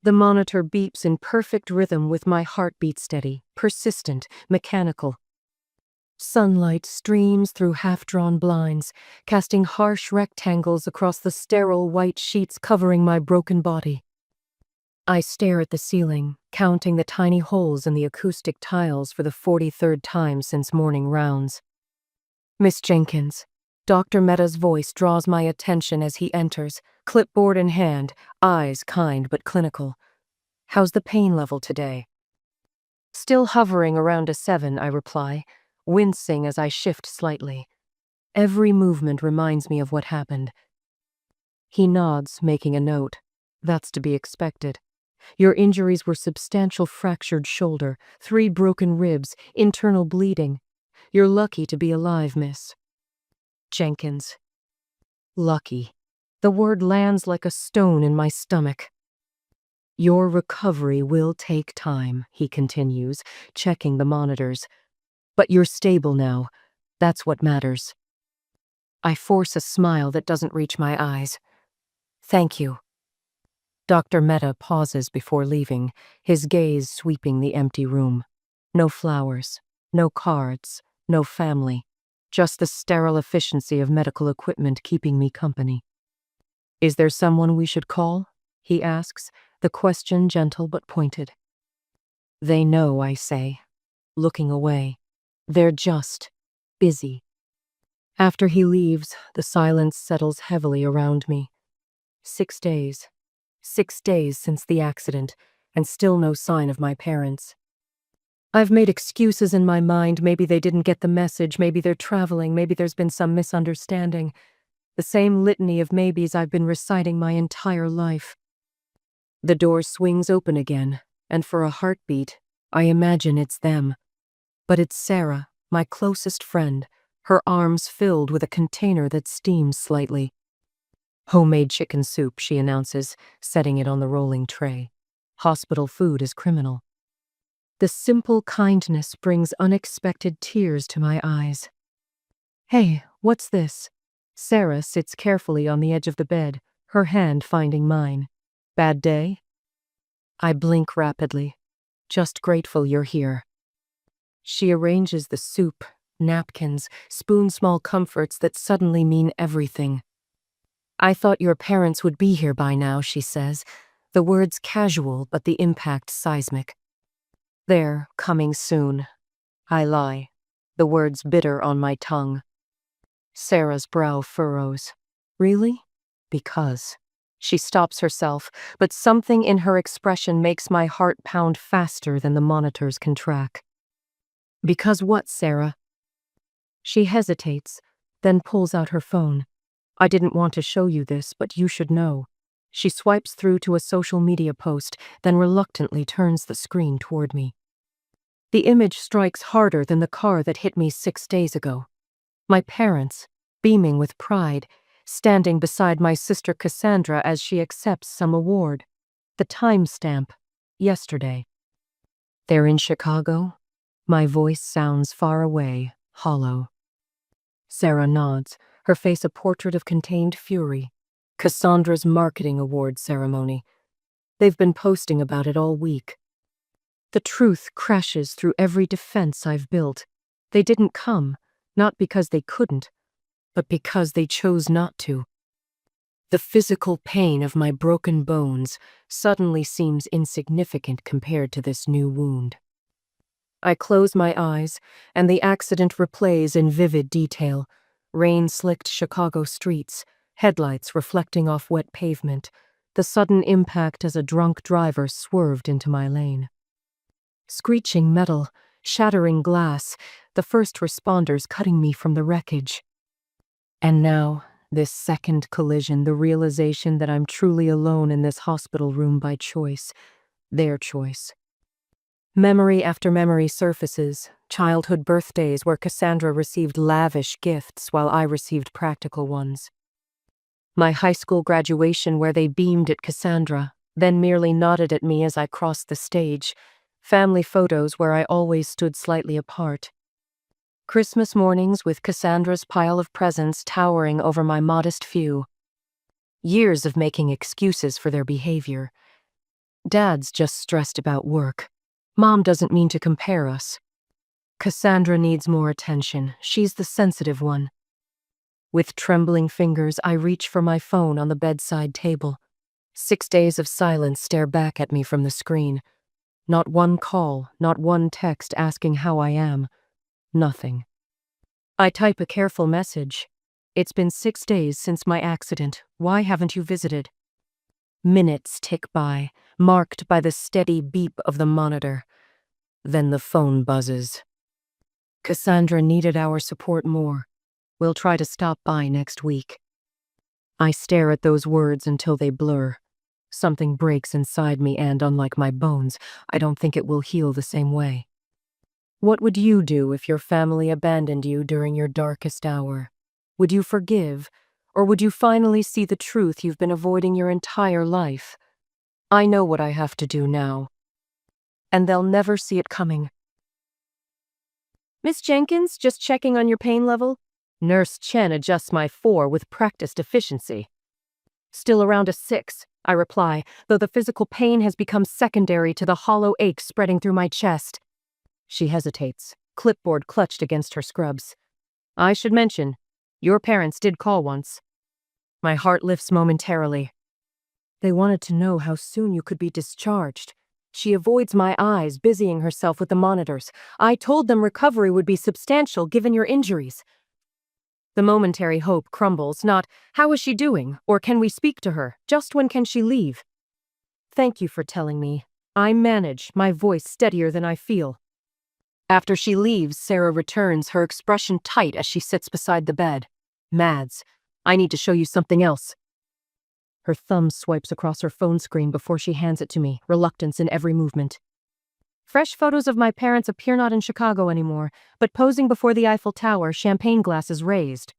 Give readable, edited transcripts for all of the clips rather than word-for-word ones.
The monitor beeps in perfect rhythm with my heartbeat steady, persistent, mechanical. Sunlight streams through half-drawn blinds, casting harsh rectangles across the sterile white sheets covering my broken body. I stare at the ceiling, counting the tiny holes in the acoustic tiles for the 43rd time since morning rounds. Miss Jenkins. Dr. Mehta's voice draws my attention as he enters, clipboard in hand, eyes kind but clinical. How's the pain level today? Still hovering around a 7, I reply, wincing as I shift slightly. Every movement reminds me of what happened. He nods, making a note. That's to be expected. Your injuries were substantial fractured shoulder, 3 broken ribs, internal bleeding. You're lucky to be alive, miss. Jenkins. Lucky. The word lands like a stone in my stomach. Your recovery will take time, he continues, checking the monitors. But you're stable now. That's what matters. I force a smile that doesn't reach my eyes. Thank you. Dr. Mehta pauses before leaving, his gaze sweeping the empty room. No flowers, no cards, no family. Just the sterile efficiency of medical equipment keeping me company. Is there someone we should call? He asks, the question gentle but pointed. They know, I say, looking away. They're just busy. After he leaves, the silence settles heavily around me. 6 days. 6 days since the accident, and still no sign of my parents. I've made excuses in my mind. Maybe they didn't get the message, maybe they're traveling, maybe there's been some misunderstanding. The same litany of maybes I've been reciting my entire life. The door swings open again, and for a heartbeat, I imagine it's them. But it's Sarah, my closest friend, her arms filled with a container that steams slightly. Homemade chicken soup, she announces, setting it on the rolling tray. Hospital food is criminal. The simple kindness brings unexpected tears to my eyes. Hey, what's this? Sarah sits carefully on the edge of the bed, her hand finding mine. Bad day? I blink rapidly. Just grateful you're here. She arranges the soup, napkins, spoon-small comforts that suddenly mean everything. I thought your parents would be here by now, she says, the words casual but the impact seismic. They're coming soon. I lie, the words bitter on my tongue. Sarah's brow furrows. Really? Because. She stops herself, but something in her expression makes my heart pound faster than the monitors can track. Because what, Sarah? She hesitates, then pulls out her phone. I didn't want to show you this, but you should know. She swipes through to a social media post, then reluctantly turns the screen toward me. The image strikes harder than the car that hit me 6 days ago. My parents, beaming with pride, standing beside my sister Cassandra as she accepts some award. The timestamp, yesterday. They're in Chicago? My voice sounds far away, hollow. Sarah nods, her face a portrait of contained fury. Cassandra's marketing award ceremony. They've been posting about it all week. The truth crashes through every defense I've built. They didn't come, not because they couldn't, but because they chose not to. The physical pain of my broken bones suddenly seems insignificant compared to this new wound. I close my eyes, and the accident replays in vivid detail. Rain-slicked Chicago streets, headlights reflecting off wet pavement, the sudden impact as a drunk driver swerved into my lane. Screeching metal, shattering glass, the first responders cutting me from the wreckage. And now, this second collision, the realization that I'm truly alone in this hospital room by choice, their choice. Memory after memory surfaces, childhood birthdays where Cassandra received lavish gifts while I received practical ones. My high school graduation where they beamed at Cassandra, then merely nodded at me as I crossed the stage. Family photos where I always stood slightly apart. Christmas mornings with Cassandra's pile of presents towering over my modest few. Years of making excuses for their behavior. Dad's just stressed about work. Mom doesn't mean to compare us. Cassandra needs more attention. She's the sensitive one. With trembling fingers, I reach for my phone on the bedside table. 6 days of silence stare back at me from the screen. Not one call, not one text asking how I am. Nothing. I type a careful message. It's been 6 days since my accident. Why haven't you visited? Minutes tick by, marked by the steady beep of the monitor. Then the phone buzzes. Cassandra needed our support more. We'll try to stop by next week. I stare at those words until they blur. Something breaks inside me and, unlike my bones, I don't think it will heal the same way. What would you do if your family abandoned you during your darkest hour? Would you forgive, or would you finally see the truth you've been avoiding your entire life? I know what I have to do now. And they'll never see it coming. Miss Jenkins, just checking on your pain level? Nurse Chen adjusts my 4 with practiced efficiency. Still around a 6, I reply, though the physical pain has become secondary to the hollow ache spreading through my chest. She hesitates, clipboard clutched against her scrubs. I should mention, your parents did call once. My heart lifts momentarily. They wanted to know how soon you could be discharged. She avoids my eyes, busying herself with the monitors. I told them recovery would be substantial given your injuries. The momentary hope crumbles, not, how is she doing, or can we speak to her, just when can she leave? Thank you for telling me. I manage, my voice steadier than I feel. After she leaves, Sarah returns, her expression tight as she sits beside the bed. Mads, I need to show you something else. Her thumb swipes across her phone screen before she hands it to me, reluctance in every movement. Fresh photos of my parents appear not in Chicago anymore, but posing before the Eiffel Tower, champagne glasses raised.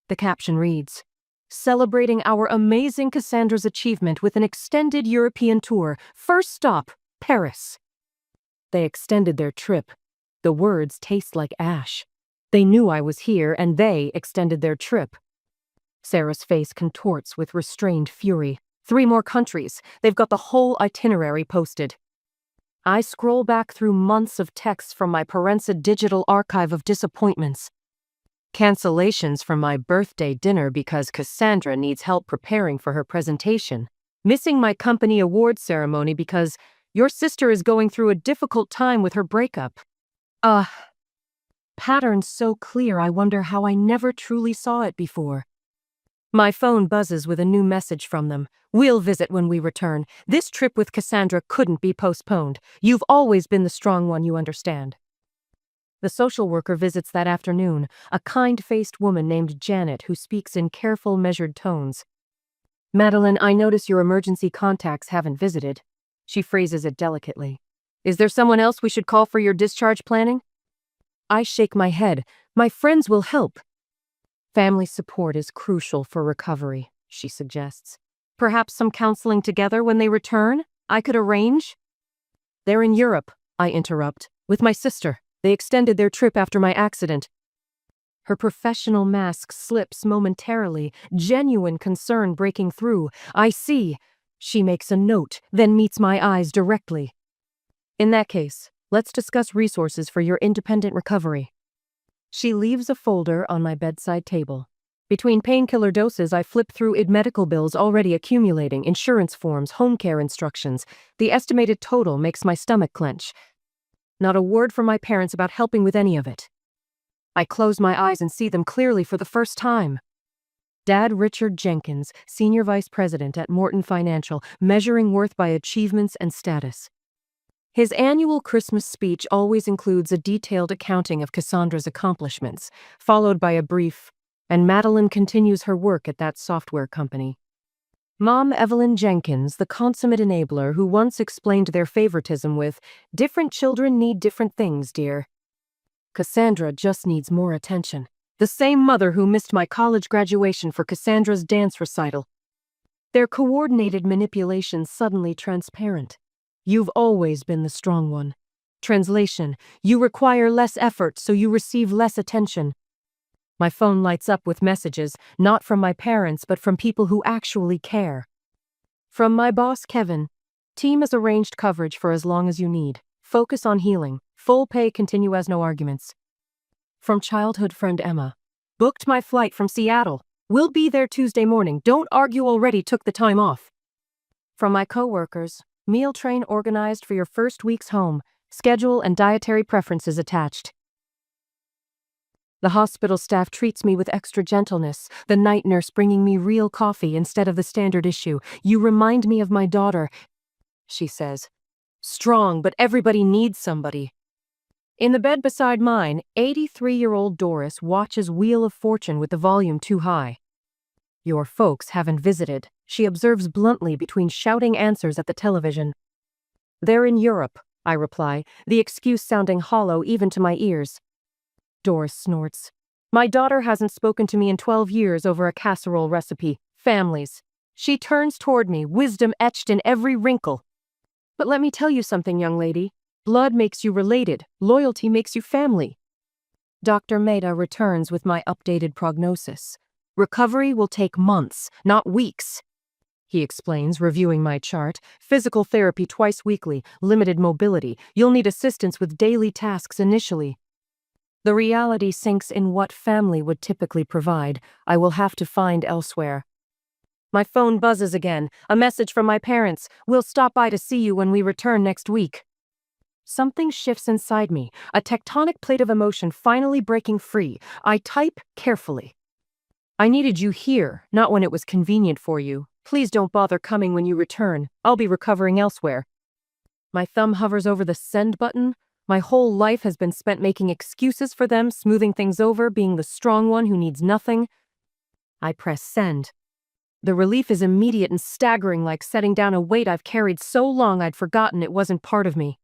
The caption reads, "Celebrating our amazing Cassandra's achievement with an extended European tour. First stop, Paris." They extended their trip. The words taste like ash. They knew I was here, and they extended their trip. Sarah's face contorts with restrained fury. 3 more countries. They've got the whole itinerary posted. I scroll back through months of texts from my Parensa digital archive of disappointments. Cancellations from my birthday dinner because Cassandra needs help preparing for her presentation. Missing my company award ceremony because your sister is going through a difficult time with her breakup. Patterns so clear I wonder how I never truly saw it before. My phone buzzes with a new message from them. We'll visit when we return. This trip with Cassandra couldn't be postponed. You've always been the strong one, you understand. The social worker visits that afternoon, a kind-faced woman named Janet who speaks in careful, measured tones. Madeline, I notice your emergency contacts haven't visited. She phrases it delicately. Is there someone else we should call for your discharge planning? I shake my head. My friends will help. Family support is crucial for recovery, she suggests. Perhaps some counseling together when they return? I could arrange? They're in Europe, I interrupt, with my sister. They extended their trip after my accident. Her professional mask slips momentarily, genuine concern breaking through. I see. She makes a note, then meets my eyes directly. In that case, let's discuss resources for your independent recovery. She leaves a folder on my bedside table. Between painkiller doses, I flip through medical bills already accumulating, insurance forms, home care instructions. The estimated total makes my stomach clench. Not a word from my parents about helping with any of it. I close my eyes and see them clearly for the first time. Dad Richard Jenkins, Senior Vice President at Morton Financial, measuring worth by achievements and status. His annual Christmas speech always includes a detailed accounting of Cassandra's accomplishments, followed by a brief, and Madeline continues her work at that software company. Mom Evelyn Jenkins, the consummate enabler who once explained their favoritism with, "Different children need different things, dear." Cassandra just needs more attention. The same mother who missed my college graduation for Cassandra's dance recital. Their coordinated manipulation suddenly transparent. You've always been the strong one. Translation, you require less effort, so you receive less attention. My phone lights up with messages, not from my parents, but from people who actually care. From my boss, Kevin. Team has arranged coverage for as long as you need. Focus on healing. Full pay, continue as no arguments. From childhood friend Emma. Booked my flight from Seattle. Will be there Tuesday morning. Don't argue, already took the time off. From my coworkers. Meal train organized for your first week's home. Schedule and dietary preferences attached. The hospital staff treats me with extra gentleness, the night nurse bringing me real coffee instead of the standard issue. You remind me of my daughter, she says. Strong, but everybody needs somebody. In the bed beside mine, 83-year-old Doris watches Wheel of Fortune with the volume too high. Your folks haven't visited, she observes bluntly between shouting answers at the television. They're in Europe, I reply, the excuse sounding hollow even to my ears. Doris snorts. My daughter hasn't spoken to me in 12 years over a casserole recipe. Families. She turns toward me, wisdom etched in every wrinkle. But let me tell you something, young lady. Blood makes you related. Loyalty makes you family. Dr. Mehta returns with my updated prognosis. Recovery will take months, not weeks. He explains, reviewing my chart. Physical therapy twice weekly, limited mobility. You'll need assistance with daily tasks initially. The reality sinks in what family would typically provide. I will have to find elsewhere. My phone buzzes again. A message from my parents. We'll stop by to see you when we return next week. Something shifts inside me, a tectonic plate of emotion finally breaking free. I type carefully. I needed you here, not when it was convenient for you. Please don't bother coming when you return. I'll be recovering elsewhere. My thumb hovers over the send button. My whole life has been spent making excuses for them, smoothing things over, being the strong one who needs nothing. I press send. The relief is immediate and staggering, like setting down a weight I've carried so long I'd forgotten it wasn't part of me.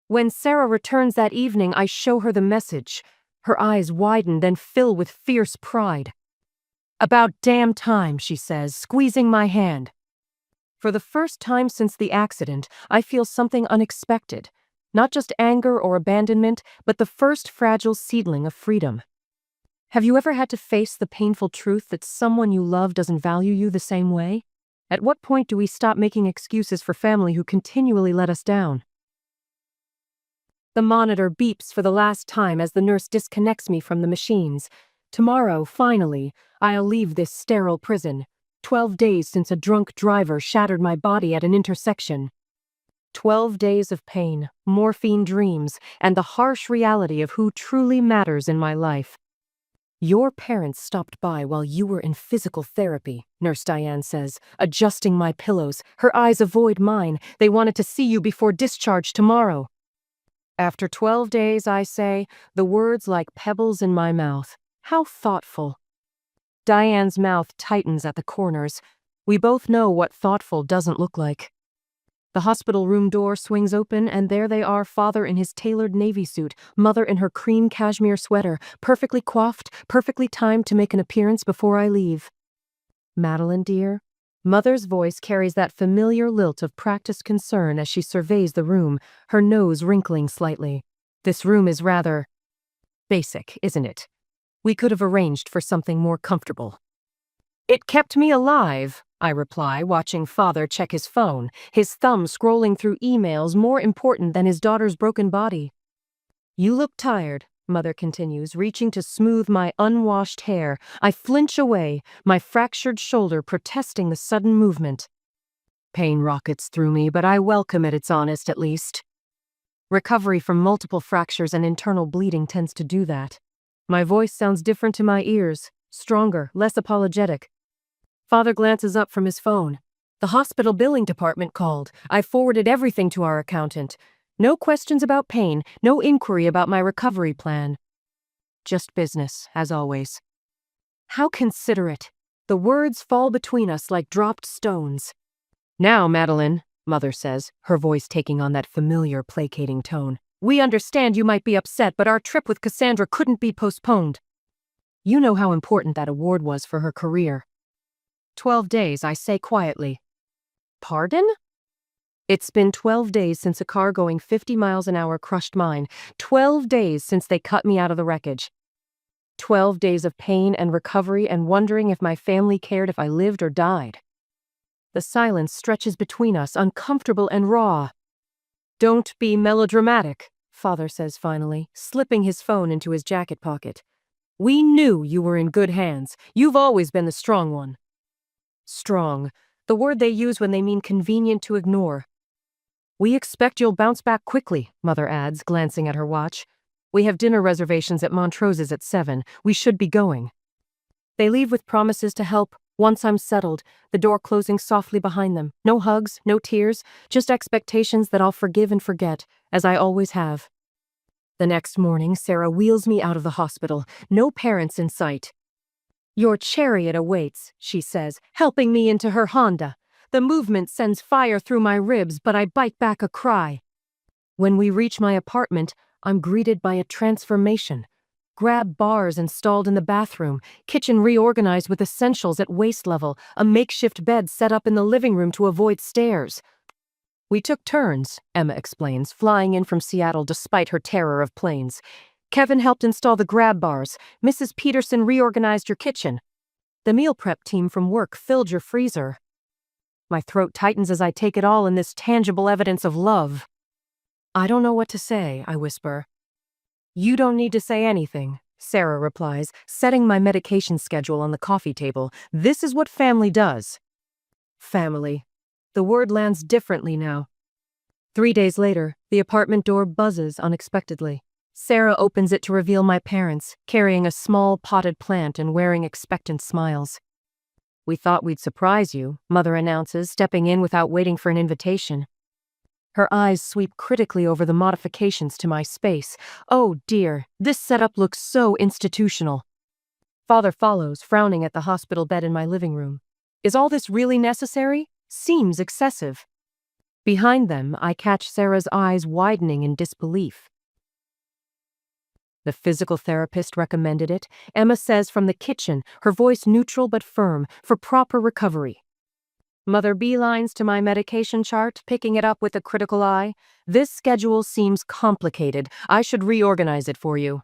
When Sarah returns that evening, I show her the message. Her eyes widen, then fill with fierce pride. About damn time, she says, squeezing my hand. For the first time since the accident, I feel something unexpected. Not just anger or abandonment, but the first fragile seedling of freedom. Have you ever had to face the painful truth that someone you love doesn't value you the same way? At what point do we stop making excuses for family who continually let us down? The monitor beeps for the last time as the nurse disconnects me from the machines. Tomorrow, finally, I'll leave this sterile prison. 12 days since a drunk driver shattered my body at an intersection. 12 days of pain, morphine dreams, and the harsh reality of who truly matters in my life. Your parents stopped by while you were in physical therapy, Nurse Diane says, adjusting my pillows. Her eyes avoid mine. They wanted to see you before discharge tomorrow. After 12 days, I say, the words like pebbles in my mouth. How thoughtful. Diane's mouth tightens at the corners. We both know what thoughtful doesn't look like. The hospital room door swings open, and there they are, father in his tailored navy suit, mother in her cream cashmere sweater, perfectly coiffed, perfectly timed to make an appearance before I leave. Madeline, dear? Mother's voice carries that familiar lilt of practiced concern as she surveys the room, her nose wrinkling slightly. This room is rather basic, isn't it? We could have arranged for something more comfortable. It kept me alive, I reply, watching father check his phone, his thumb scrolling through emails more important than his daughter's broken body. You look tired, mother continues, reaching to smooth my unwashed hair. I flinch away, my fractured shoulder protesting the sudden movement. Pain rockets through me, but I welcome it, it's honest at least. Recovery from multiple fractures and internal bleeding tends to do that. My voice sounds different to my ears, stronger, less apologetic. Father glances up from his phone. The hospital billing department called. I forwarded everything to our accountant. No questions about pain, no inquiry about my recovery plan. Just business, as always. How considerate. The words fall between us like dropped stones. Now, Madeline, mother says, her voice taking on that familiar, placating tone. We understand you might be upset, but our trip with Cassandra couldn't be postponed. You know how important that award was for her career. 12 days, I say quietly. Pardon? It's been 12 days since a car going 50 miles an hour crushed mine. 12 days since they cut me out of the wreckage. 12 days of pain and recovery and wondering if my family cared if I lived or died. The silence stretches between us, uncomfortable and raw. "Don't be melodramatic," Father says finally, slipping his phone into his jacket pocket. "We knew you were in good hands. You've always been the strong one." Strong, the word they use when they mean convenient to ignore. "We expect you'll bounce back quickly," Mother adds, glancing at her watch. "We have dinner reservations at Montrose's at 7. We should be going." They leave with promises to help once I'm settled, the door closing softly behind them. No hugs, no tears, just expectations that I'll forgive and forget, as I always have. The next morning, Sarah wheels me out of the hospital. No parents in sight. "Your chariot awaits," she says, helping me into her Honda. The movement sends fire through my ribs, but I bite back a cry. When we reach my apartment, I'm greeted by a transformation. Grab bars installed in the bathroom, kitchen reorganized with essentials at waist level, a makeshift bed set up in the living room to avoid stairs. "We took turns," Emma explains, flying in from Seattle despite her terror of planes. "Kevin helped install the grab bars. Mrs. Peterson reorganized your kitchen. The meal prep team from work filled your freezer." My throat tightens as I take it all in, this tangible evidence of love. "I don't know what to say," I whisper. "You don't need to say anything," Sarah replies, setting my medication schedule on the coffee table. "This is what family does." Family. The word lands differently now. 3 days later, the apartment door buzzes unexpectedly. Sarah opens it to reveal my parents, carrying a small potted plant and wearing expectant smiles. "We thought we'd surprise you," Mother announces, stepping in without waiting for an invitation. Her eyes sweep critically over the modifications to my space. Oh dear, this setup looks so institutional. Father follows, frowning at the hospital bed in my living room. Is all this really necessary? Seems excessive. Behind them, I catch Sarah's eyes widening in disbelief. "The physical therapist recommended it," Emma says from the kitchen, her voice neutral but firm, "for proper recovery." Mother beelines to my medication chart, picking it up with a critical eye. "This schedule seems complicated. I should reorganize it for you."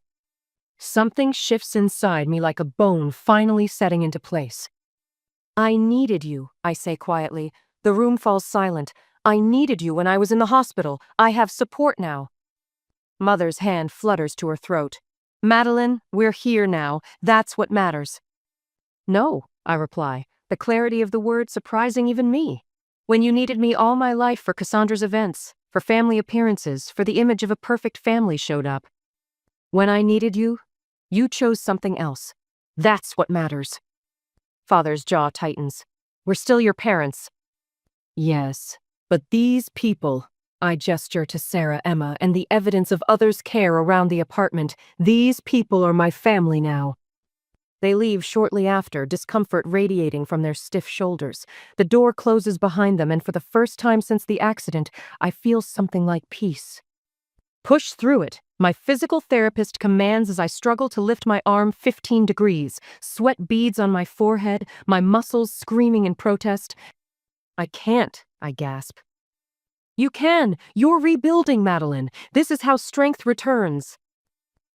Something shifts inside me like a bone finally setting into place. "I needed you," I say quietly. The room falls silent. "I needed you when I was in the hospital. I have support now." Mother's hand flutters to her throat. "Madeline, we're here now. That's what matters." "No," I reply, the clarity of the word surprising even me. "When you needed me all my life for Cassandra's events, for family appearances, for the image of a perfect family showed up. When I needed you, you chose something else. That's what matters." Father's jaw tightens. "We're still your parents." "Yes, but these people," I gesture to Sarah, Emma, and the evidence of others' care around the apartment. "These people are my family now." They leave shortly after, discomfort radiating from their stiff shoulders. The door closes behind them, and for the first time since the accident, I feel something like peace. "Push through it," my physical therapist commands as I struggle to lift my arm 15 degrees, sweat beads on my forehead, my muscles screaming in protest. "I can't," I gasp. "You can. You're rebuilding, Madeline. This is how strength returns."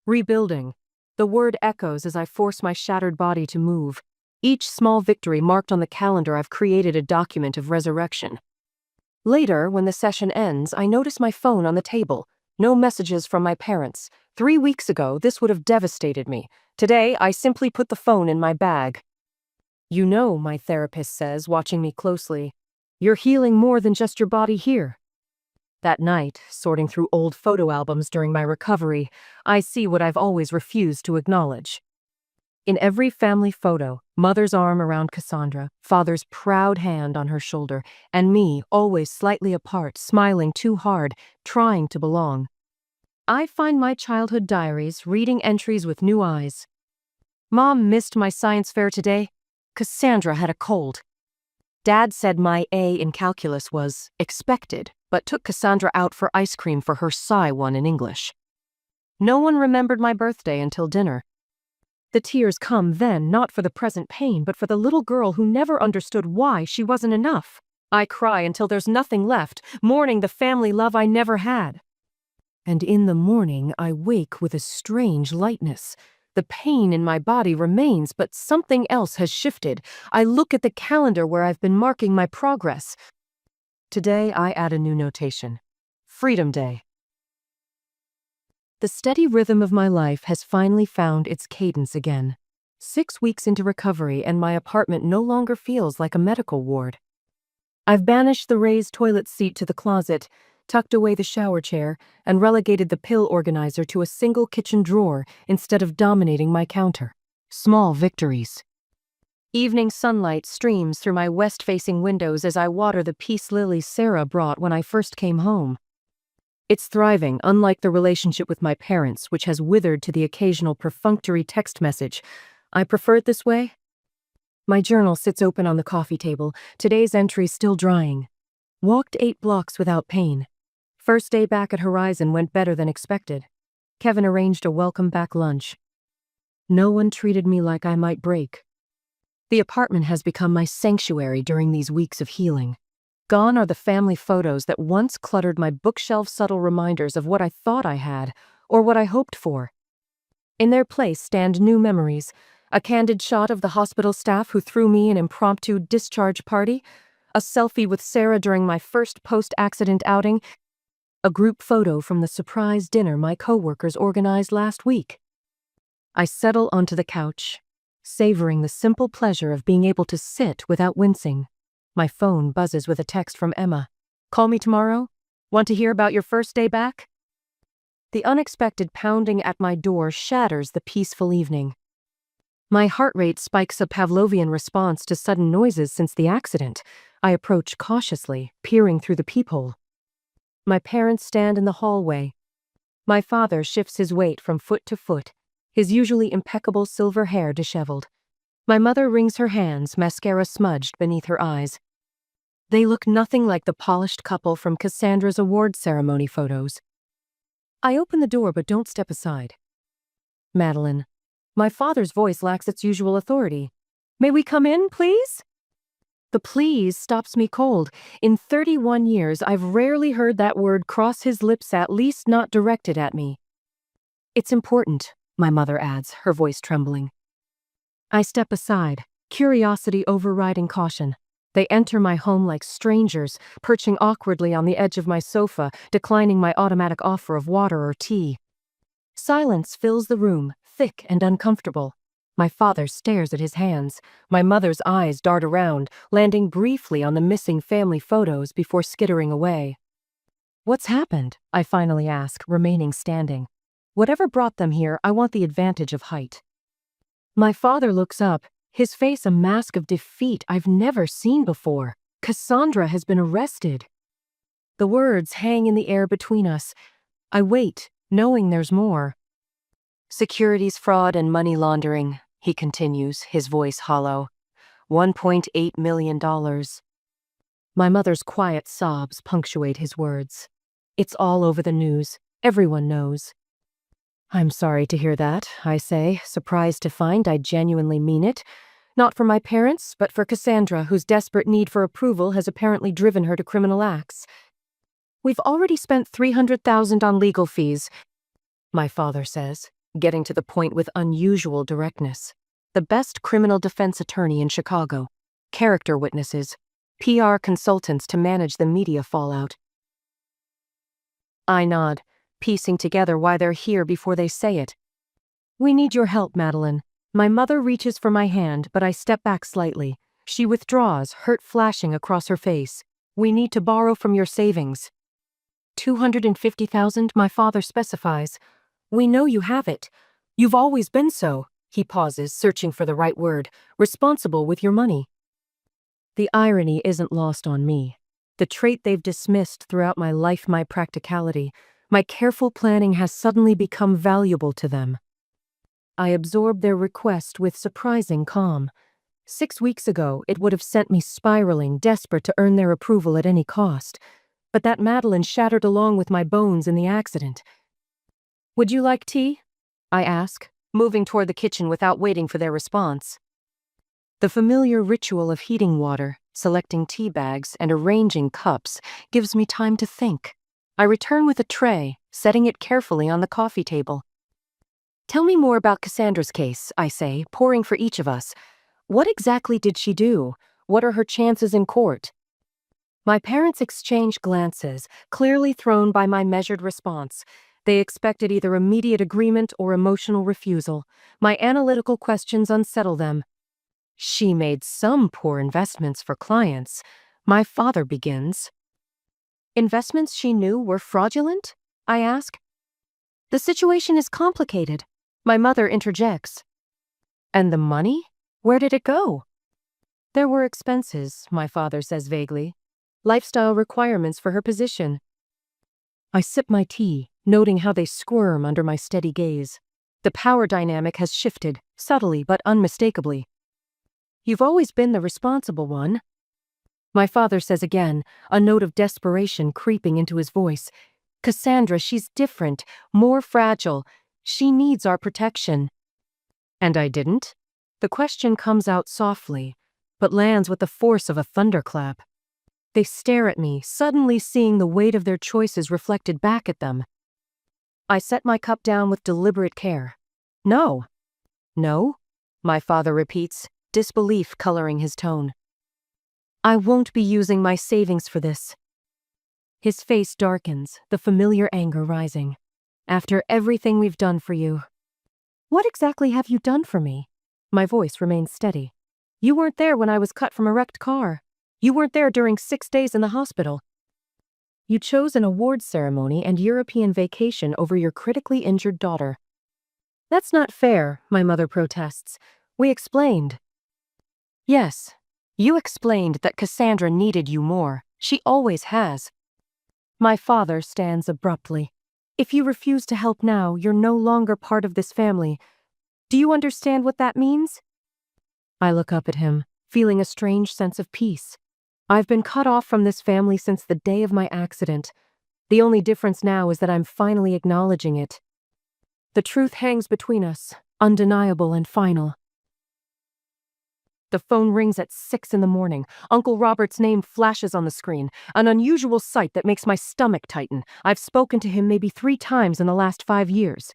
Rebuilding. The word echoes as I force my shattered body to move. Each small victory marked on the calendar, I've created a document of resurrection. Later, when the session ends, I notice my phone on the table. No messages from my parents. 3 weeks ago, this would have devastated me. Today, I simply put the phone in my bag. "You know," my therapist says, watching me closely, "you're healing more than just your body here." That night, sorting through old photo albums during my recovery, I see what I've always refused to acknowledge. In every family photo, Mother's arm around Cassandra, Father's proud hand on her shoulder, and me, always slightly apart, smiling too hard, trying to belong. I find my childhood diaries, reading entries with new eyes. "Mom missed my science fair today. Cassandra had a cold. Dad said my A in calculus was expected, but took Cassandra out for ice cream for her Psi 1 in English. No one remembered my birthday until dinner. The tears come then, not for the present pain, but for the little girl who never understood why she wasn't enough. I cry until there's nothing left, mourning the family love I never had. And in the morning, I wake with a strange lightness. The pain in my body remains, but something else has shifted. I look at the calendar where I've been marking my progress. Today, I add a new notation. Freedom Day. The steady rhythm of my life has finally found its cadence again. 6 weeks into recovery, and my apartment no longer feels like a medical ward. I've banished the raised toilet seat to the closet, tucked away the shower chair, and relegated the pill organizer to a single kitchen drawer instead of dominating my counter. Small victories. Evening sunlight streams through my west-facing windows as I water the peace lilies Sarah brought when I first came home. It's thriving, unlike the relationship with my parents, which has withered to the occasional perfunctory text message. I prefer it this way. My journal sits open on the coffee table, today's entry still drying. Walked 8 blocks without pain. First day back at Horizon went better than expected. Kevin arranged a welcome-back lunch. No one treated me like I might break. The apartment has become my sanctuary during these weeks of healing. Gone are the family photos that once cluttered my bookshelf, subtle reminders of what I thought I had, or what I hoped for. In their place stand new memories, a candid shot of the hospital staff who threw me an impromptu discharge party, a selfie with Sarah during my first post-accident outing, a group photo from the surprise dinner my coworkers organized last week. I settle onto the couch, savoring the simple pleasure of being able to sit without wincing. My phone buzzes with a text from Emma. Call me tomorrow? Want to hear about your first day back? The unexpected pounding at my door shatters the peaceful evening. My heart rate spikes, a Pavlovian response to sudden noises since the accident. I approach cautiously, peering through the peephole. My parents stand in the hallway. My father shifts his weight from foot to foot, his usually impeccable silver hair disheveled. My mother wrings her hands, mascara smudged beneath her eyes. They look nothing like the polished couple from Cassandra's award ceremony photos. I open the door but don't step aside. Madeline. My father's voice lacks its usual authority. May we come in, please? The please stops me cold. In 31 years, I've rarely heard that word cross his lips, at least not directed at me. It's important, my mother adds, her voice trembling. I step aside, curiosity overriding caution. They enter my home like strangers, perching awkwardly on the edge of my sofa, declining my automatic offer of water or tea. Silence fills the room, thick and uncomfortable. My father stares at his hands. My mother's eyes dart around, landing briefly on the missing family photos before skittering away. What's happened? I finally ask, remaining standing. Whatever brought them here, I want the advantage of height. My father looks up, his face a mask of defeat I've never seen before. Cassandra has been arrested. The words hang in the air between us. I wait, knowing there's more. Securities fraud and money laundering, he continues, his voice hollow. $1.8 million. My mother's quiet sobs punctuate his words. It's all over the news. Everyone knows. I'm sorry to hear that, I say, surprised to find I genuinely mean it. Not for my parents, but for Cassandra, whose desperate need for approval has apparently driven her to criminal acts. We've already spent $300,000 on legal fees, my father says, getting to the point with unusual directness. The best criminal defense attorney in Chicago. Character witnesses. PR consultants to manage the media fallout. I nod, piecing together why they're here before they say it. We need your help, Madeline. My mother reaches for my hand, but I step back slightly. She withdraws, hurt flashing across her face. We need to borrow from your savings. $250,000, my father specifies. We know you have it. You've always been so. He pauses, searching for the right word. Responsible with your money. The irony isn't lost on me. The trait they've dismissed throughout my life, my practicality. My careful planning has suddenly become valuable to them. I absorb their request with surprising calm. 6 weeks ago, it would have sent me spiraling, desperate to earn their approval at any cost. But that Madeline shattered along with my bones in the accident. Would you like tea? I ask, moving toward the kitchen without waiting for their response. The familiar ritual of heating water, selecting tea bags, and arranging cups gives me time to think. I return with a tray, setting it carefully on the coffee table. Tell me more about Cassandra's case, I say, pouring for each of us. What exactly did she do? What are her chances in court? My parents exchanged glances, clearly thrown by my measured response. They expected either immediate agreement or emotional refusal. My analytical questions unsettle them. She made some poor investments for clients. My father begins. Investments she knew were fraudulent? I ask. The situation is complicated. My mother interjects. And the money? Where did it go? There were expenses, my father says vaguely. Lifestyle requirements for her position. I sip my tea, noting how they squirm under my steady gaze. The power dynamic has shifted, subtly but unmistakably. You've always been the responsible one. My father says again, a note of desperation creeping into his voice. Cassandra, she's different, more fragile. She needs our protection. And I didn't? The question comes out softly, but lands with the force of a thunderclap. They stare at me, suddenly seeing the weight of their choices reflected back at them. I set my cup down with deliberate care. No. No? My father repeats, disbelief coloring his tone. I won't be using my savings for this. His face darkens, the familiar anger rising. After everything we've done for you. What exactly have you done for me? My voice remains steady. You weren't there when I was cut from a wrecked car. You weren't there during 6 days in the hospital. You chose an awards ceremony and European vacation over your critically injured daughter. That's not fair, my mother protests. We explained. Yes, you explained that Cassandra needed you more. She always has. My father stands abruptly. If you refuse to help now, you're no longer part of this family. Do you understand what that means? I look up at him, feeling a strange sense of peace. I've been cut off from this family since the day of my accident. The only difference now is that I'm finally acknowledging it. The truth hangs between us, undeniable and final. The phone rings at 6 a.m. Uncle Robert's name flashes on the screen, an unusual sight that makes my stomach tighten. I've spoken to him maybe 3 times in the last 5 years.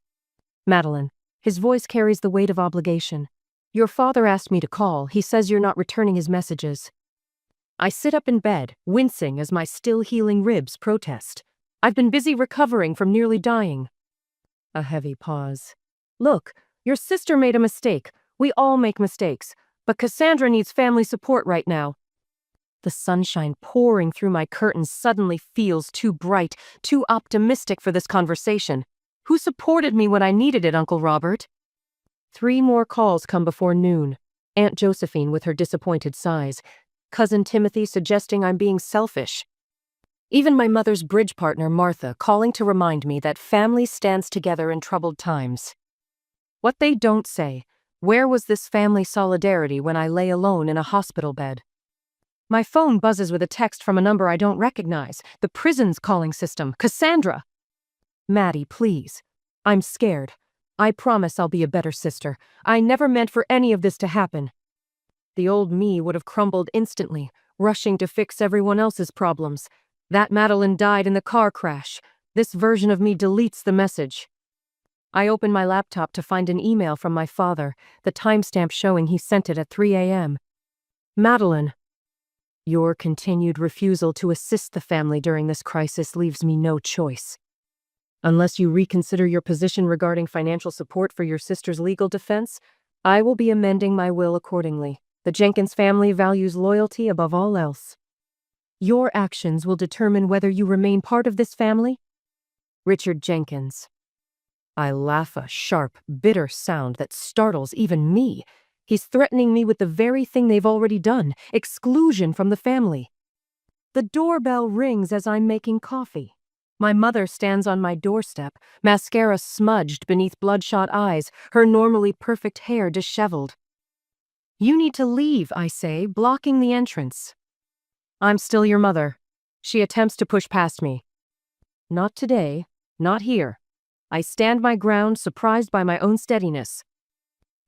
Madeline. His voice carries the weight of obligation. Your father asked me to call. He says you're not returning his messages. I sit up in bed, wincing as my still-healing ribs protest. I've been busy recovering from nearly dying. A heavy pause. Look, your sister made a mistake. We all make mistakes. But Cassandra needs family support right now. The sunshine pouring through my curtains suddenly feels too bright, too optimistic for this conversation. Who supported me when I needed it, Uncle Robert? 3 more calls come before noon. Aunt Josephine with her disappointed sighs. Cousin Timothy suggesting I'm being selfish. Even my mother's bridge partner, Martha, calling to remind me that family stands together in troubled times. What they don't say. Where was this family solidarity when I lay alone in a hospital bed? My phone buzzes with a text from a number I don't recognize. The prison's calling system. Cassandra! Maddie, please. I'm scared. I promise I'll be a better sister. I never meant for any of this to happen. The old me would have crumbled instantly, rushing to fix everyone else's problems. That Madeline died in the car crash. This version of me deletes the message. I open my laptop to find an email from my father, the timestamp showing he sent it at 3 a.m. Madeline. Your continued refusal to assist the family during this crisis leaves me no choice. Unless you reconsider your position regarding financial support for your sister's legal defense, I will be amending my will accordingly. The Jenkins family values loyalty above all else. Your actions will determine whether you remain part of this family. Richard Jenkins. I laugh, a sharp, bitter sound that startles even me. He's threatening me with the very thing they've already done, exclusion from the family. The doorbell rings as I'm making coffee. My mother stands on my doorstep, mascara smudged beneath bloodshot eyes, her normally perfect hair disheveled. You need to leave, I say, blocking the entrance. I'm still your mother. She attempts to push past me. Not today, not here. I stand my ground, surprised by my own steadiness.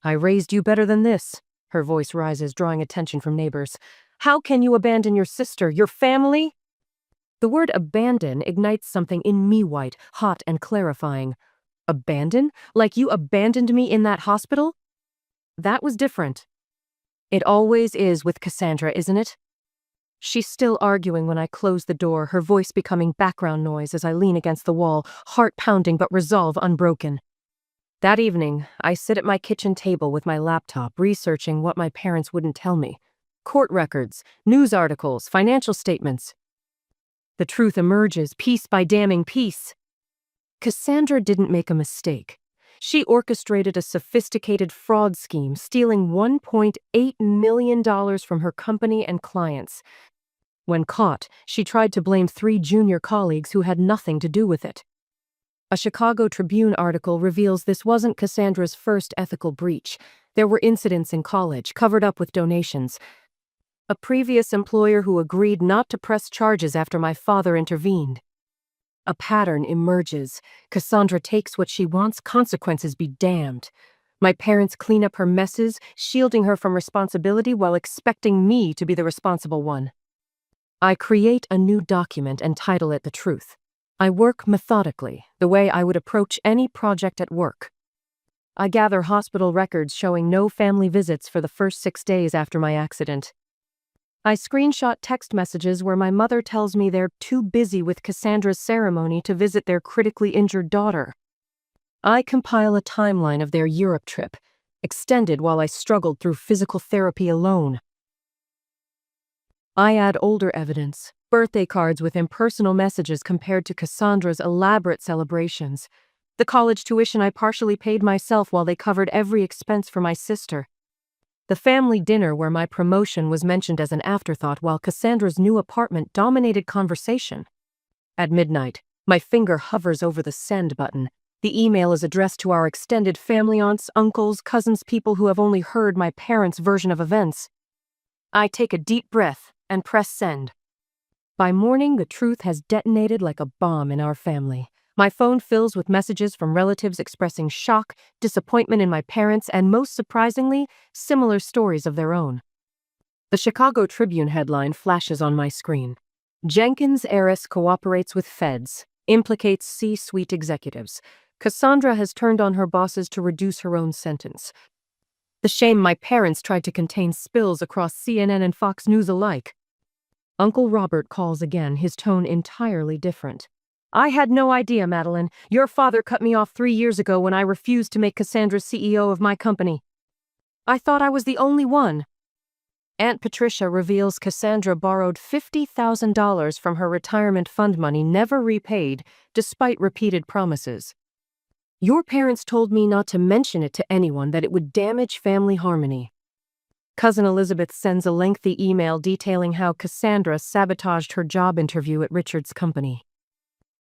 I raised you better than this. Her voice rises, drawing attention from neighbors. How can you abandon your sister, your family? The word abandon ignites something in me white, hot and clarifying. Abandon? Like you abandoned me in that hospital? That was different. It always is with Cassandra, isn't it? She's still arguing when I close the door, her voice becoming background noise as I lean against the wall, heart pounding but resolve unbroken. That evening, I sit at my kitchen table with my laptop, researching what my parents wouldn't tell me. Court records, news articles, financial statements. The truth emerges, piece by damning piece. Cassandra didn't make a mistake. She orchestrated a sophisticated fraud scheme, stealing $1.8 million from her company and clients. When caught, she tried to blame 3 junior colleagues who had nothing to do with it. A Chicago Tribune article reveals this wasn't Cassandra's first ethical breach. There were incidents in college, covered up with donations. A previous employer who agreed not to press charges after my father intervened. A pattern emerges. Cassandra takes what she wants, consequences be damned. My parents clean up her messes, shielding her from responsibility while expecting me to be the responsible one. I create a new document and title it The Truth. I work methodically, the way I would approach any project at work. I gather hospital records showing no family visits for the first 6 days after my accident. I screenshot text messages where my mother tells me they're too busy with Cassandra's ceremony to visit their critically injured daughter. I compile a timeline of their Europe trip, extended while I struggled through physical therapy alone. I add older evidence, birthday cards with impersonal messages compared to Cassandra's elaborate celebrations. The college tuition I partially paid myself while they covered every expense for my sister. The family dinner where my promotion was mentioned as an afterthought while Cassandra's new apartment dominated conversation. At midnight, my finger hovers over the send button. The email is addressed to our extended family, aunts, uncles, cousins, people who have only heard my parents' version of events. I take a deep breath and press send. By morning, the truth has detonated like a bomb in our family. My phone fills with messages from relatives expressing shock, disappointment in my parents, and most surprisingly, similar stories of their own. The Chicago Tribune headline flashes on my screen. Jenkins heiress cooperates with feds, implicates C-suite executives. Cassandra has turned on her bosses to reduce her own sentence. The shame my parents tried to contain spills across CNN and Fox News alike. Uncle Robert calls again, his tone entirely different. I had no idea, Madeline. Your father cut me off 3 years ago when I refused to make Cassandra CEO of my company. I thought I was the only one. Aunt Patricia reveals Cassandra borrowed $50,000 from her retirement fund money never repaid, despite repeated promises. Your parents told me not to mention it to anyone, that it would damage family harmony. Cousin Elizabeth sends a lengthy email detailing how Cassandra sabotaged her job interview at Richard's company.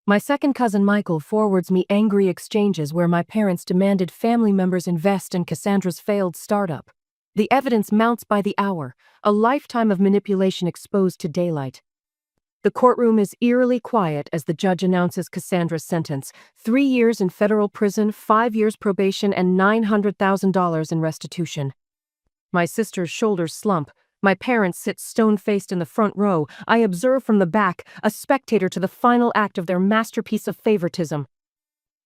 My second cousin Michael forwards me angry exchanges where my parents demanded family members invest in Cassandra's failed startup. The evidence mounts by the hour, a lifetime of manipulation exposed to daylight. The courtroom is eerily quiet as the judge announces Cassandra's sentence: 3 years in federal prison, 5 years probation, and $900,000 in restitution. My sister's shoulders slump. My parents sit stone-faced in the front row. I observe from the back, a spectator to the final act of their masterpiece of favoritism.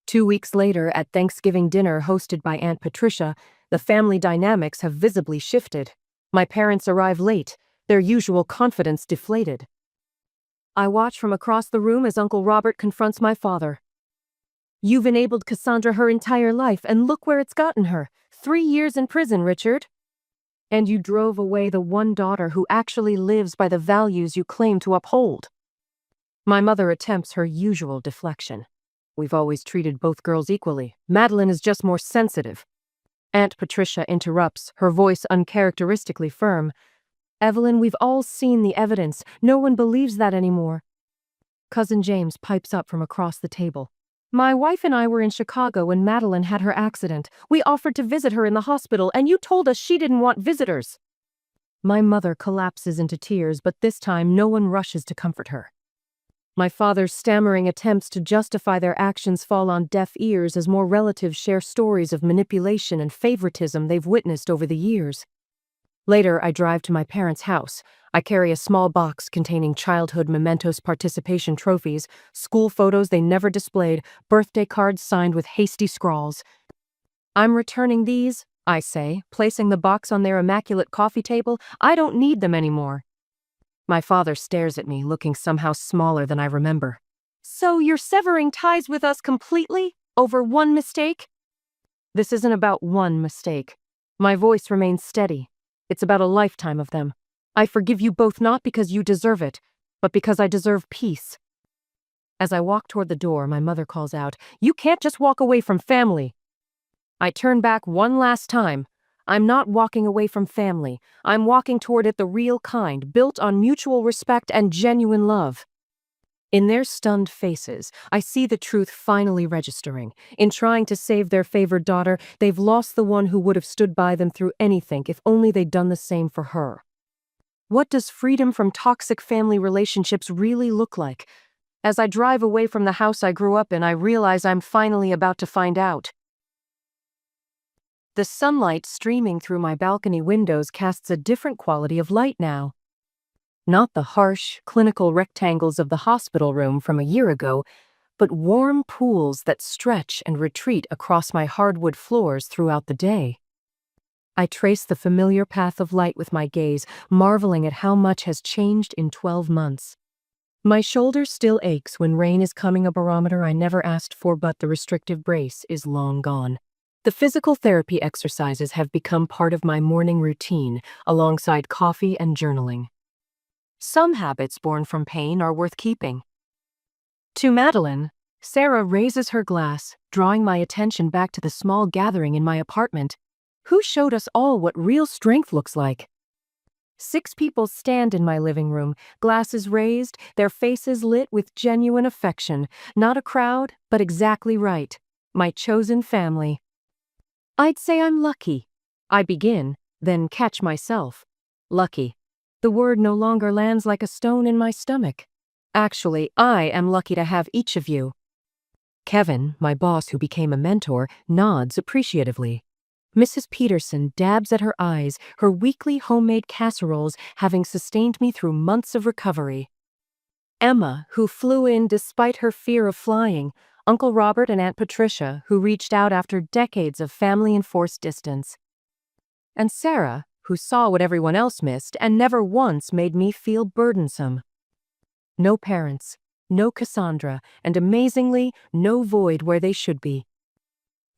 2 weeks later, at Thanksgiving dinner hosted by Aunt Patricia, the family dynamics have visibly shifted. My parents arrive late, their usual confidence deflated. I watch from across the room as Uncle Robert confronts my father. You've enabled Cassandra her entire life, and look where it's gotten her. 3 years in prison, Richard. And you drove away the one daughter who actually lives by the values you claim to uphold. My mother attempts her usual deflection. We've always treated both girls equally. Madeline is just more sensitive. Aunt Patricia interrupts, her voice uncharacteristically firm. Evelyn, we've all seen the evidence. No one believes that anymore. Cousin James pipes up from across the table. My wife and I were in Chicago when Madeline had her accident. We offered to visit her in the hospital, and you told us she didn't want visitors. My mother collapses into tears, but this time no one rushes to comfort her. My father's stammering attempts to justify their actions fall on deaf ears as more relatives share stories of manipulation and favoritism they've witnessed over the years. Later, I drive to my parents' house. I carry a small box containing childhood mementos participation trophies, school photos they never displayed, birthday cards signed with hasty scrawls. I'm returning these, I say, placing the box on their immaculate coffee table. I don't need them anymore. My father stares at me, looking somehow smaller than I remember. So you're severing ties with us completely? Over one mistake? This isn't about one mistake. My voice remains steady. It's about a lifetime of them. I forgive you both not because you deserve it, but because I deserve peace. As I walk toward the door, my mother calls out, "You can't just walk away from family." I turn back one last time. I'm not walking away from family. I'm walking toward it the real kind, built on mutual respect and genuine love. In their stunned faces, I see the truth finally registering. In trying to save their favored daughter, they've lost the one who would have stood by them through anything if only they'd done the same for her. What does freedom from toxic family relationships really look like? As I drive away from the house I grew up in, I realize I'm finally about to find out. The sunlight streaming through my balcony windows casts a different quality of light now. Not the harsh, clinical rectangles of the hospital room from a year ago, but warm pools that stretch and retreat across my hardwood floors throughout the day. I trace the familiar path of light with my gaze, marveling at how much has changed in 12 months. My shoulder still aches when rain is coming, a barometer I never asked for, but the restrictive brace is long gone. The physical therapy exercises have become part of my morning routine, alongside coffee and journaling. Some habits born from pain are worth keeping. To Madeline, Sarah raises her glass, drawing my attention back to the small gathering in my apartment. Who showed us all what real strength looks like? 6 people stand in my living room, glasses raised, their faces lit with genuine affection. Not a crowd, but exactly right. My chosen family. I'd say I'm lucky. I begin, then catch myself. Lucky. The word no longer lands like a stone in my stomach. Actually, I am lucky to have each of you. Kevin, my boss who became a mentor, nods appreciatively. Mrs. Peterson dabs at her eyes, her weekly homemade casseroles having sustained me through months of recovery. Emma, who flew in despite her fear of flying, Uncle Robert and Aunt Patricia, who reached out after decades of family-enforced distance. And Sarah, who saw what everyone else missed and never once made me feel burdensome. No parents, no Cassandra, and amazingly, no void where they should be.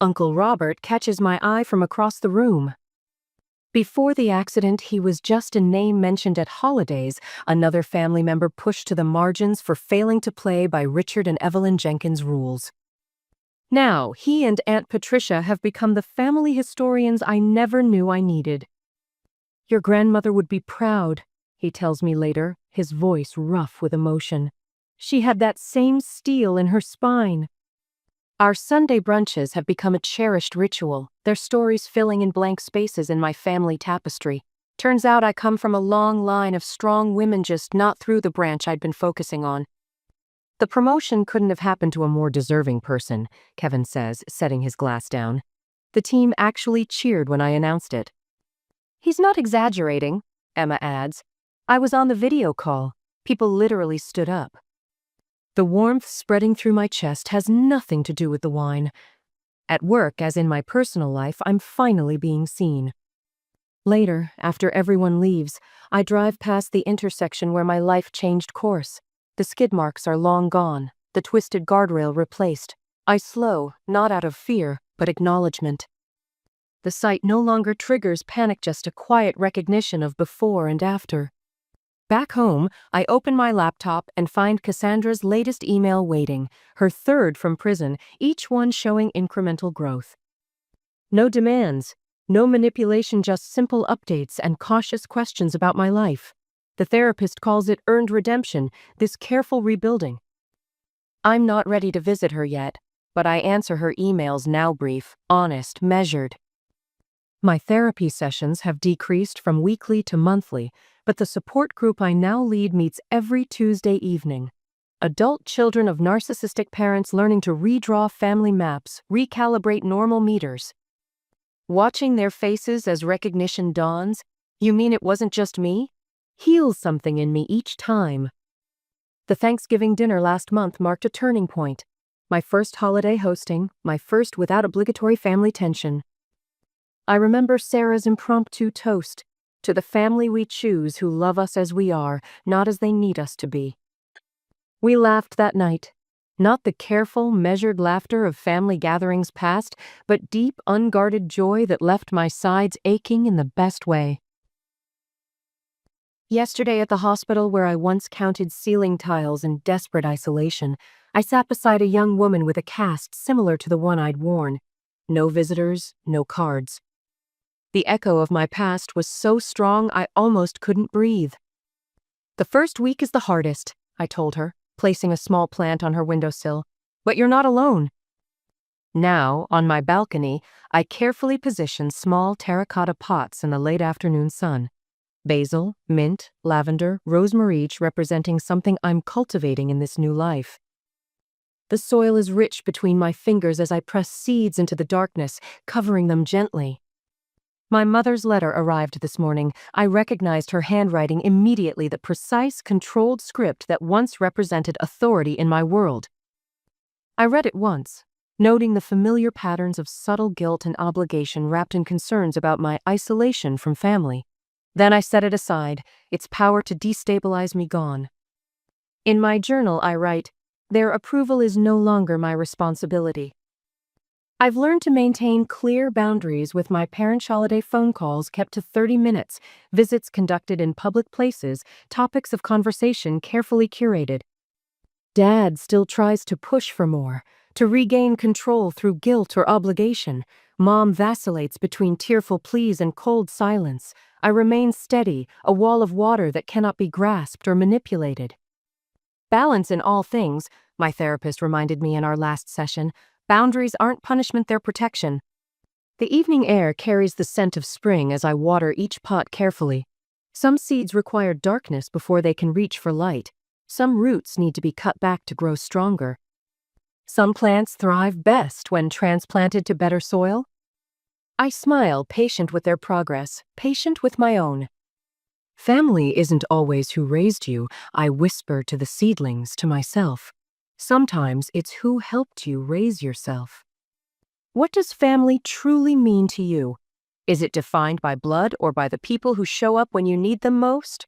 Uncle Robert catches my eye from across the room. Before the accident, he was just a name mentioned at holidays, another family member pushed to the margins for failing to play by Richard and Evelyn Jenkins' rules. Now, he and Aunt Patricia have become the family historians I never knew I needed. Your grandmother would be proud, he tells me later, his voice rough with emotion. She had that same steel in her spine. Our Sunday brunches have become a cherished ritual, their stories filling in blank spaces in my family tapestry. Turns out I come from a long line of strong women, just not through the branch I'd been focusing on. The promotion couldn't have happened to a more deserving person, Kevin says, setting his glass down. The team actually cheered when I announced it. He's not exaggerating, Emma adds. I was on the video call. People literally stood up. The warmth spreading through my chest has nothing to do with the wine. At work, as in my personal life, I'm finally being seen. Later, after everyone leaves, I drive past the intersection where my life changed course. The skid marks are long gone, the twisted guardrail replaced. I slow, not out of fear, but acknowledgement. The sight no longer triggers panic, just a quiet recognition of before and after. Back home, I open my laptop and find Cassandra's latest email waiting, her third from prison, each one showing incremental growth. No demands, no manipulation, just simple updates and cautious questions about my life. The therapist calls it earned redemption, this careful rebuilding. I'm not ready to visit her yet, but I answer her emails now, brief, honest, measured. My therapy sessions have decreased from weekly to monthly, but the support group I now lead meets every Tuesday evening. Adult children of narcissistic parents learning to redraw family maps, recalibrate normal meters. Watching their faces as recognition dawns, You mean it wasn't just me? Heals something in me each time. The Thanksgiving dinner last month marked a turning point. My first holiday hosting, my first without obligatory family tension. I remember Sarah's impromptu toast, "To the family we choose who love us as we are, not as they need us to be." We laughed that night. Not the careful, measured laughter of family gatherings past, but deep, unguarded joy that left my sides aching in the best way. Yesterday at the hospital where I once counted ceiling tiles in desperate isolation, I sat beside a young woman with a cast similar to the one I'd worn. No visitors, no cards. The echo of my past was so strong I almost couldn't breathe. "The first week is the hardest," I told her, placing a small plant on her windowsill. "But you're not alone." Now, on my balcony, I carefully position small terracotta pots in the late afternoon sun. Basil, mint, lavender, rosemary, each representing something I'm cultivating in this new life. The soil is rich between my fingers as I press seeds into the darkness, covering them gently. My mother's letter arrived this morning. I recognized her handwriting immediately, the precise, controlled script that once represented authority in my world. I read it once, noting the familiar patterns of subtle guilt and obligation wrapped in concerns about my isolation from family. Then I set it aside, its power to destabilize me gone. In my journal, I write, "Their approval is no longer my responsibility." I've learned to maintain clear boundaries with my parents' holiday phone calls kept to 30 minutes, visits conducted in public places, topics of conversation carefully curated. Dad still tries to push for more, to regain control through guilt or obligation. Mom vacillates between tearful pleas and cold silence. I remain steady, a wall of water that cannot be grasped or manipulated. Balance in all things, my therapist reminded me in our last session. Boundaries aren't punishment, they're protection. The evening air carries the scent of spring as I water each pot carefully. Some seeds require darkness before they can reach for light. Some roots need to be cut back to grow stronger. Some plants thrive best when transplanted to better soil. I smile, patient with their progress, patient with my own. Family isn't always who raised you, I whisper to the seedlings to myself. Sometimes it's who helped you raise yourself. What does family truly mean to you? Is it defined by blood or by the people who show up when you need them most?